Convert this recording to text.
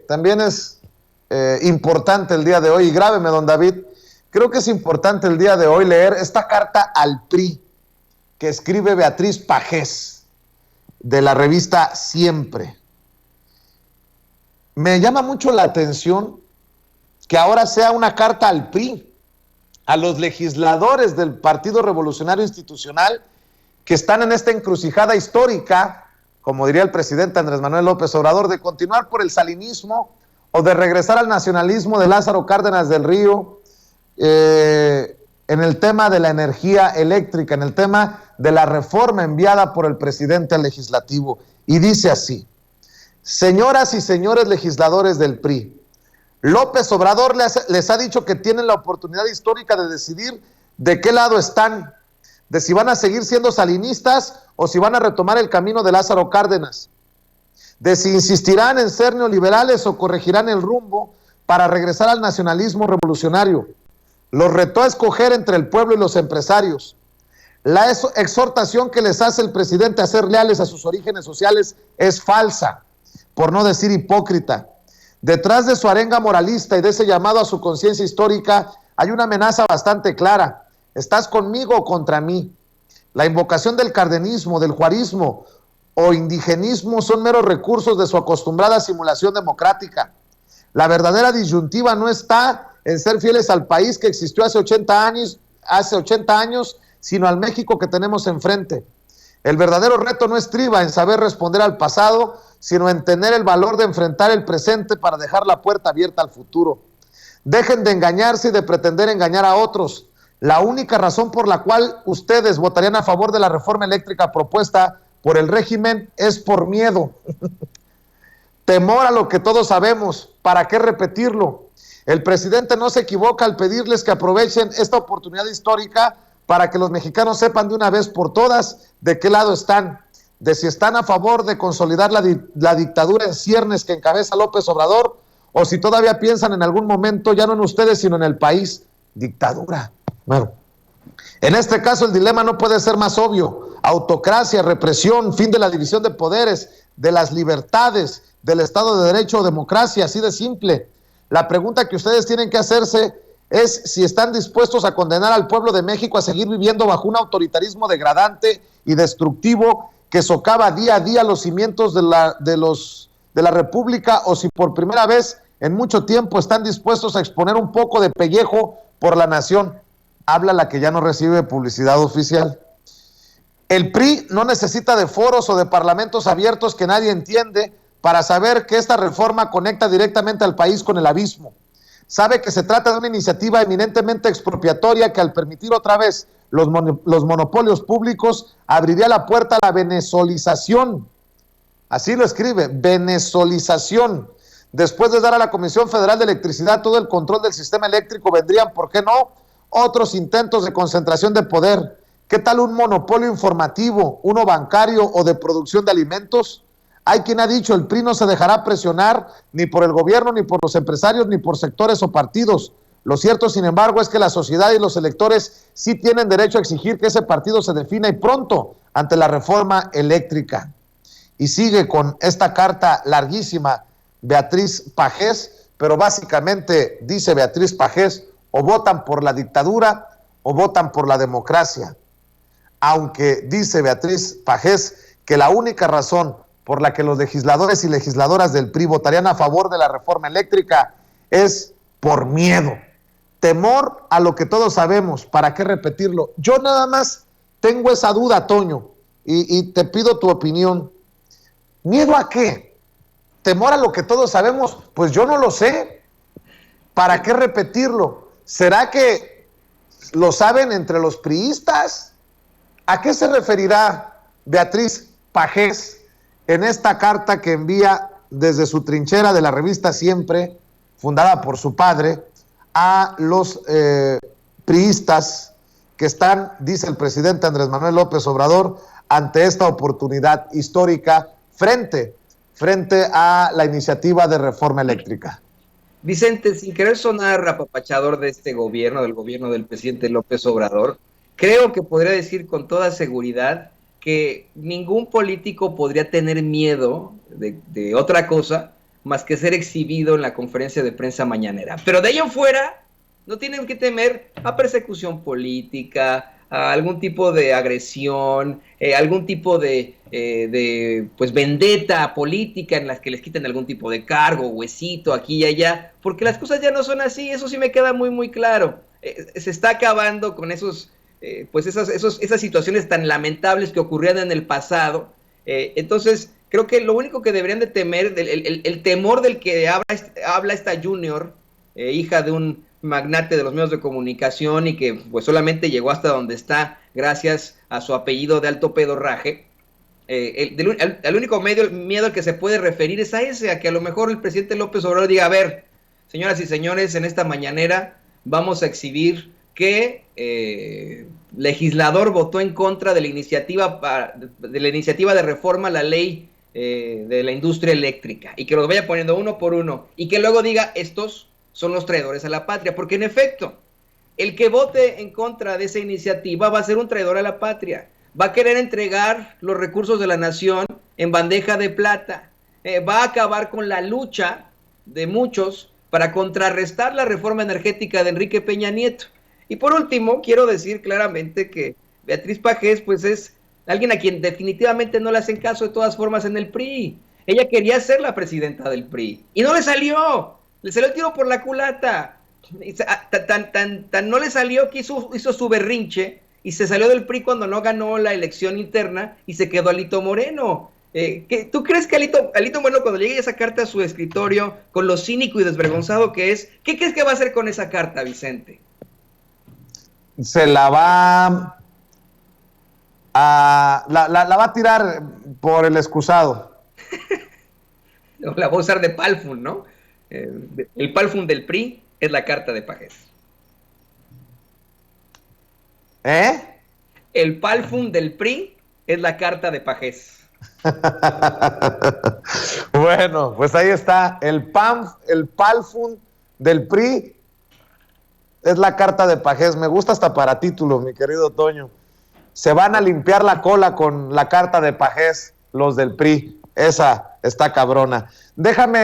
también es importante el día de hoy, y grábeme, don David, creo que es importante el día de hoy leer esta carta al PRI que escribe Beatriz Pajés de la revista Siempre. Me llama mucho la atención que ahora sea una carta al PRI, a los legisladores del Partido Revolucionario Institucional que están en esta encrucijada histórica, como diría el presidente Andrés Manuel López Obrador, de continuar por el salinismo o de regresar al nacionalismo de Lázaro Cárdenas del Río, en el tema de la energía eléctrica, en el tema de la reforma enviada por el presidente al legislativo. Y dice así: señoras y señores legisladores del PRI, López Obrador les ha dicho que tienen la oportunidad histórica de decidir de qué lado están, de si van a seguir siendo salinistas o si van a retomar el camino de Lázaro Cárdenas, de si insistirán en ser neoliberales o corregirán el rumbo para regresar al nacionalismo revolucionario. Los retó a escoger entre el pueblo y los empresarios. La exhortación que les hace el presidente a ser leales a sus orígenes sociales es falsa, por no decir hipócrita. Detrás de su arenga moralista y de ese llamado a su conciencia histórica hay una amenaza bastante clara: ¿estás conmigo o contra mí? La invocación del cardenismo, del juarismo o indigenismo son meros recursos de su acostumbrada simulación democrática. La verdadera disyuntiva no está en ser fieles al país que existió hace 80 años, sino al México que tenemos enfrente. El verdadero reto no estriba en saber responder al pasado, sino en tener el valor de enfrentar el presente para dejar la puerta abierta al futuro. Dejen de engañarse y de pretender engañar a otros. La única razón por la cual ustedes votarían a favor de la reforma eléctrica propuesta por el régimen es por miedo. Temor a lo que todos sabemos. ¿Para qué repetirlo? El presidente no se equivoca al pedirles que aprovechen esta oportunidad histórica para que los mexicanos sepan de una vez por todas de qué lado están, de si están a favor de consolidar la dictadura en ciernes que encabeza López Obrador, o si todavía piensan en algún momento, ya no en ustedes, sino en el país. Dictadura. Bueno, en este caso el dilema no puede ser más obvio: autocracia, represión, fin de la división de poderes, de las libertades, del Estado de Derecho o democracia, así de simple. La pregunta que ustedes tienen que hacerse es si están dispuestos a condenar al pueblo de México a seguir viviendo bajo un autoritarismo degradante y destructivo que socava día a día los cimientos de la República, o si por primera vez en mucho tiempo están dispuestos a exponer un poco de pellejo por la nación. Habla la que ya no recibe publicidad oficial. El PRI no necesita de foros o de parlamentos abiertos que nadie entiende para saber que esta reforma conecta directamente al país con el abismo. Sabe que se trata de una iniciativa eminentemente expropiatoria que, al permitir otra vez los monopolios públicos, abriría la puerta a la venezolización. Así lo escribe: venezolización. Después de dar a la Comisión Federal de Electricidad todo el control del sistema eléctrico, vendrían, ¿por qué no?, otros intentos de concentración de poder. ¿Qué tal un monopolio informativo, uno bancario o de producción de alimentos? Hay quien ha dicho: el PRI no se dejará presionar ni por el gobierno, ni por los empresarios, ni por sectores o partidos. Lo cierto, sin embargo, es que la sociedad y los electores sí tienen derecho a exigir que ese partido se defina, y pronto, ante la reforma eléctrica. Y sigue con esta carta larguísima Beatriz Pajés, pero básicamente dice Beatriz Pajés: o votan por la dictadura o votan por la democracia. Aunque dice Beatriz Pajés que la única razón por la que los legisladores y legisladoras del PRI votarían a favor de la reforma eléctrica es por miedo. Temor a lo que todos sabemos. ¿Para qué repetirlo? Yo nada más tengo esa duda, Toño, y te pido tu opinión. ¿Miedo a qué? ¿Temor a lo que todos sabemos? Pues yo no lo sé. ¿Para qué repetirlo? ¿Será que lo saben entre los priistas? ¿A qué se referirá Beatriz Pajés en esta carta que envía desde su trinchera de la revista Siempre, fundada por su padre, a los priistas que están, dice el presidente Andrés Manuel López Obrador, ante esta oportunidad histórica frente a la iniciativa de reforma eléctrica? Vicente, sin querer sonar apapachador de este gobierno, del gobierno del presidente López Obrador, creo que podría decir con toda seguridad que ningún político podría tener miedo de otra cosa más que ser exhibido en la conferencia de prensa mañanera. Pero de ahí en fuera, no tienen que temer a persecución política, a algún tipo de agresión, algún tipo de pues vendetta política en las que les quiten algún tipo de cargo, huesito, aquí y allá, porque las cosas ya no son así, eso sí me queda muy, muy claro. Se está acabando con pues esas situaciones tan lamentables que ocurrían en el pasado. Entonces, creo que lo único que deberían de temer, el temor del que habla esta Junior, hija de un magnate de los medios de comunicación y que pues solamente llegó hasta donde está gracias a su apellido de alto pedorraje, el único miedo al que se puede referir es a ese, a que a lo mejor el presidente López Obrador diga, a ver, señoras y señores, en esta mañanera vamos a exhibir que legislador votó en contra de la iniciativa de reforma a la ley de la industria eléctrica, y que los vaya poniendo uno por uno, y que luego diga, estos son los traidores a la patria, porque en efecto, el que vote en contra de esa iniciativa va a ser un traidor a la patria, va a querer entregar los recursos de la nación en bandeja de plata, va a acabar con la lucha de muchos para contrarrestar la reforma energética de Enrique Peña Nieto. Y por último, quiero decir claramente que Beatriz Pajés pues es alguien a quien definitivamente no le hacen caso de todas formas en el PRI. Ella quería ser la presidenta del PRI y no le salió el tiro por la culata. Tan no le salió que hizo su berrinche y se salió del PRI cuando no ganó la elección interna y se quedó Alito Moreno. ¿Tú crees que Alito Moreno, cuando llegue esa carta a su escritorio, con lo cínico y desvergonzado que es, qué crees que va a hacer con esa carta, Vicente? Se la va la va a tirar por el excusado. La va a usar de palfun, ¿no? El palfun del PRI es la carta de Pajés. El palfun del PRI es la carta de Pajés. Bueno, pues ahí está. El palfun del PRI es la carta de Pajés. Me gusta hasta para título, mi querido Toño. Se van a limpiar la cola con la carta de Pajés, los del PRI. Esa está cabrona. Déjame